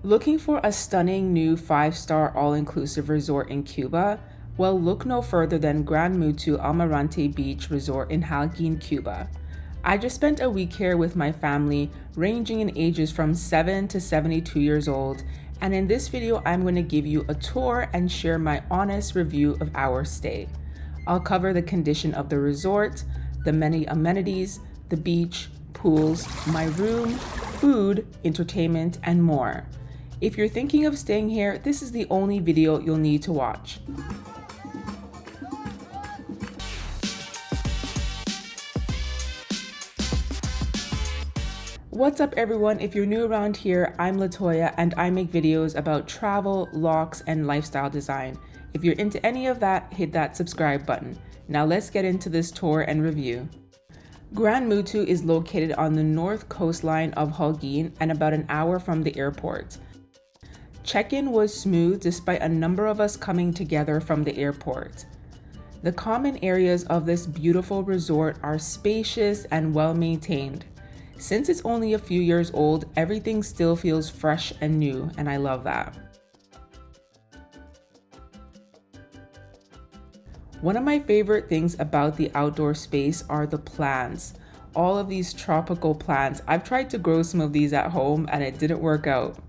Looking for a stunning new 5-star all-inclusive resort in Cuba? Well, look no further than Gran Muthu Almirante Beach Resort in Holguin, Cuba. I just spent a week here with my family, ranging in ages from 7 to 72 years old, and in this video I'm going to give you a tour and share my honest review of our stay. I'll cover the condition of the resort, the many amenities, the beach, pools, my room, food, entertainment, and more. If you're thinking of staying here, this is the only video you'll need to watch. What's up everyone? If you're new around here, I'm Latoya and I make videos about travel, locks, and lifestyle design. If you're into any of that, hit that subscribe button. Now let's get into this tour and review. Gran Muthu is located on the north coastline of Holguin and about an hour from the airport. Check-in was smooth despite a number of us coming together from the airport. The common areas of this beautiful resort are spacious and well-maintained. Since it's only a few years old, everything still feels fresh and new, and I love that. One of my favorite things about the outdoor space are the plants. All of these tropical plants. I've tried to grow some of these at home and it didn't work out.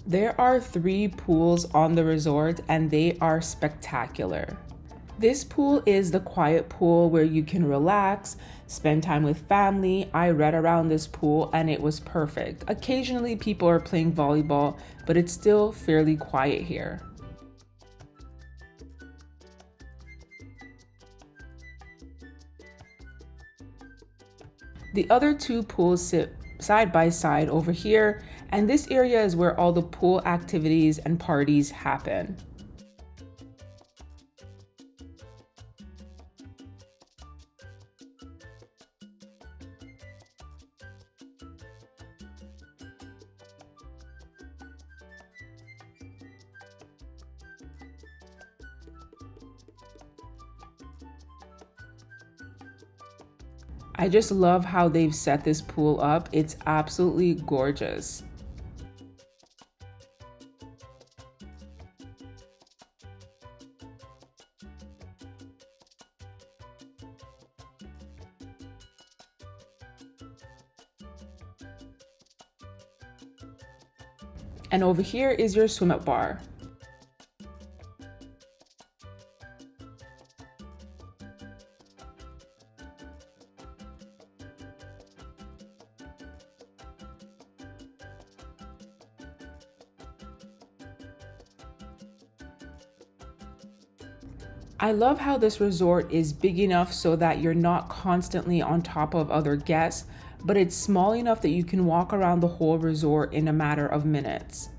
There are 3 pools on the resort and they are spectacular. This pool is the quiet pool where you can relax, spend time with family. I read around this pool and it was perfect. Occasionally people are playing volleyball, but it's still fairly quiet here. The other 2 pools sit side by side over here, and this area is where all the pool activities and parties happen. I just love how they've set this pool up. It's absolutely gorgeous. And over here is your swim-up bar. I love how this resort is big enough so that you're not constantly on top of other guests, but it's small enough that you can walk around the whole resort in a matter of minutes.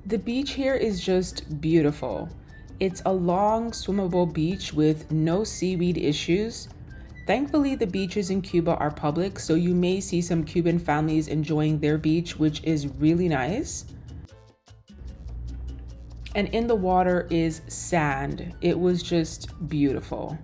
The beach here is just beautiful. It's a long, swimmable beach with no seaweed issues. Thankfully, the beaches in Cuba are public, so you may see some Cuban families enjoying their beach, which is really nice. And in the water is sand. It was just beautiful.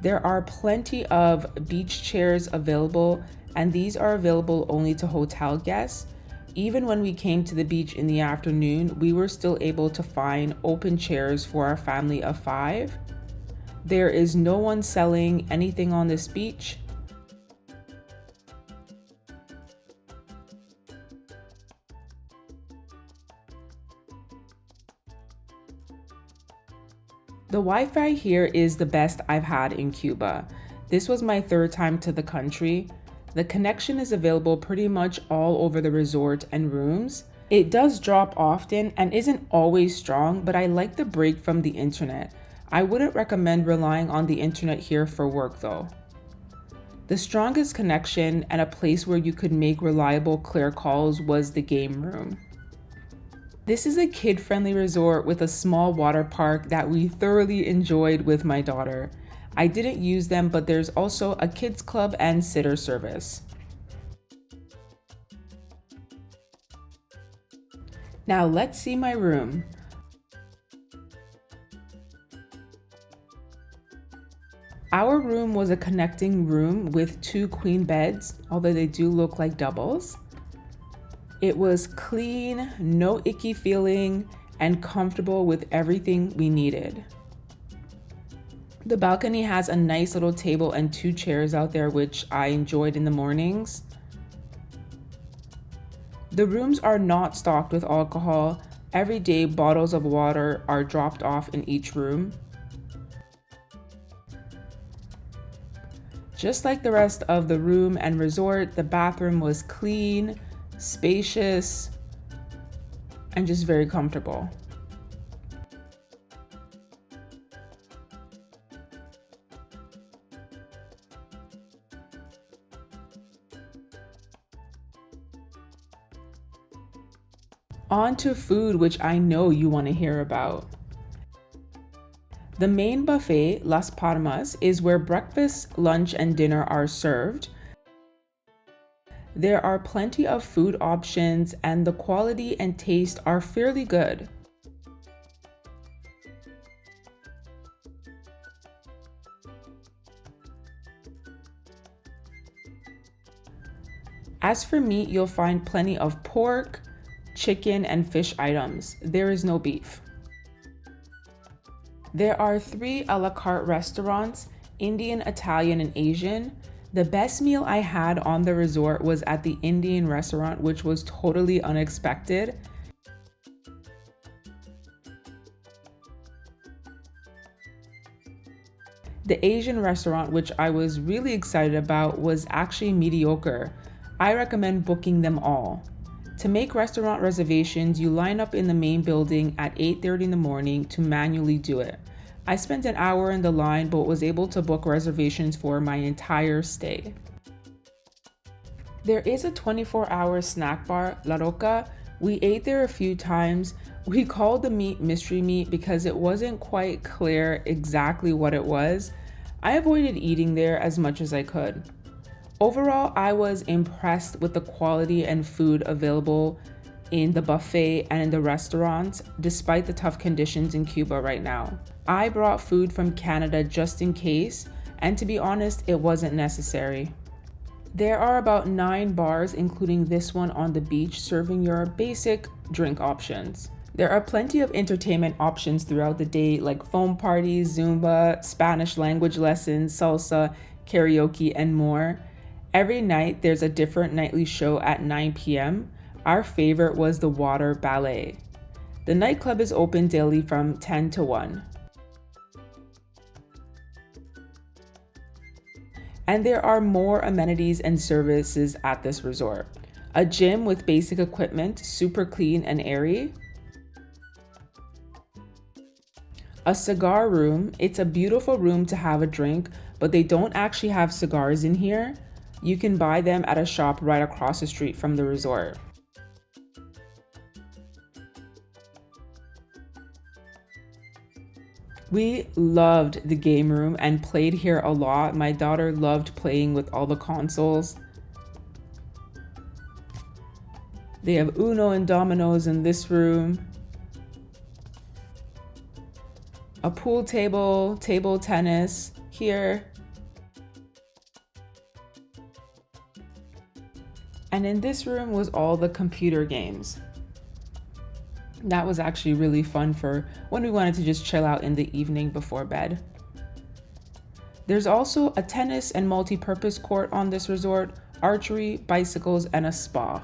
There are plenty of beach chairs available, and these are available only to hotel guests. Even when we came to the beach in the afternoon, we were still able to find open chairs for our family of 5. There is no one selling anything on this beach. The Wi-Fi here is the best I've had in Cuba. This was my third time to the country. The connection is available pretty much all over the resort and rooms. It does drop often and isn't always strong, but I like the break from the internet. I wouldn't recommend relying on the internet here for work though. The strongest connection and a place where you could make reliable, clear calls was the game room. This is a kid-friendly resort with a small water park that we thoroughly enjoyed with my daughter. I didn't use them, but there's also a kids club and sitter service. Now let's see my room. Our room was a connecting room with 2 queen beds, although they do look like doubles. It was clean, no icky feeling, and comfortable with everything we needed. The balcony has a nice little table and 2 chairs out there, which I enjoyed in the mornings. The rooms are not stocked with alcohol. Every day, bottles of water are dropped off in each room. Just like the rest of the room and resort, the bathroom was clean, spacious, and just very comfortable. On to food, which I know you want to hear about. The main buffet, Las Palmas, is where breakfast, lunch, and dinner are served. There are plenty of food options and the quality and taste are fairly good. As for meat, you'll find plenty of pork, chicken, and fish items. There is no beef. There are 3 a la carte restaurants, Indian, Italian, and Asian. The best meal I had on the resort was at the Indian restaurant, which was totally unexpected. The Asian restaurant, which I was really excited about, was actually mediocre. I recommend booking them all. To make restaurant reservations, you line up in the main building at 8:30 in the morning to manually do it. I spent an hour in the line, but was able to book reservations for my entire stay. There is a 24-hour snack bar, La Roca. We ate there a few times. We called the meat mystery meat because it wasn't quite clear exactly what it was. I avoided eating there as much as I could. Overall, I was impressed with the quality and food available in the buffet and in the restaurants, despite the tough conditions in Cuba right now. I brought food from Canada just in case, and to be honest, it wasn't necessary. There are about 9 bars, including this one on the beach, serving your basic drink options. There are plenty of entertainment options throughout the day, like foam parties, Zumba, Spanish language lessons, salsa, karaoke, and more. Every night, there's a different nightly show at 9 p.m. Our favorite was the water ballet. The nightclub is open daily from 10 to 1. And there are more amenities and services at this resort. A gym with basic equipment, super clean and airy. A cigar room. It's a beautiful room to have a drink, but they don't actually have cigars in here. You can buy them at a shop right across the street from the resort. We loved the game room and played here a lot. My daughter loved playing with all the consoles. They have Uno and dominoes in this room. A pool table, table tennis here. And in this room was all the computer games. That was actually really fun for when we wanted to just chill out in the evening before bed. There's also a tennis and multi-purpose court on this resort, archery, bicycles, and a spa.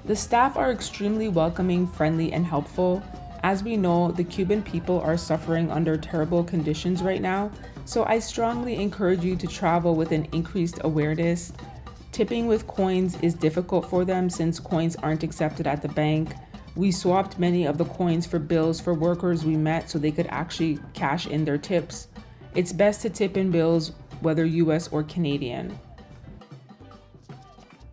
The staff are extremely welcoming, friendly, and helpful. As we know, the Cuban people are suffering under terrible conditions right now, so I strongly encourage you to travel with an increased awareness. Tipping with coins is difficult for them since coins aren't accepted at the bank. We swapped many of the coins for bills for workers we met so they could actually cash in their tips. It's best to tip in bills, whether US or Canadian.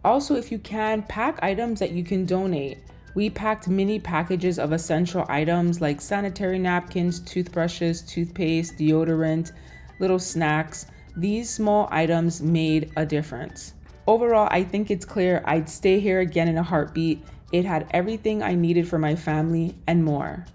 Also, if you can, pack items that you can donate. We packed mini packages of essential items like sanitary napkins, toothbrushes, toothpaste, deodorant, little snacks. These small items made a difference. Overall, I think it's clear I'd stay here again in a heartbeat. It had everything I needed for my family and more.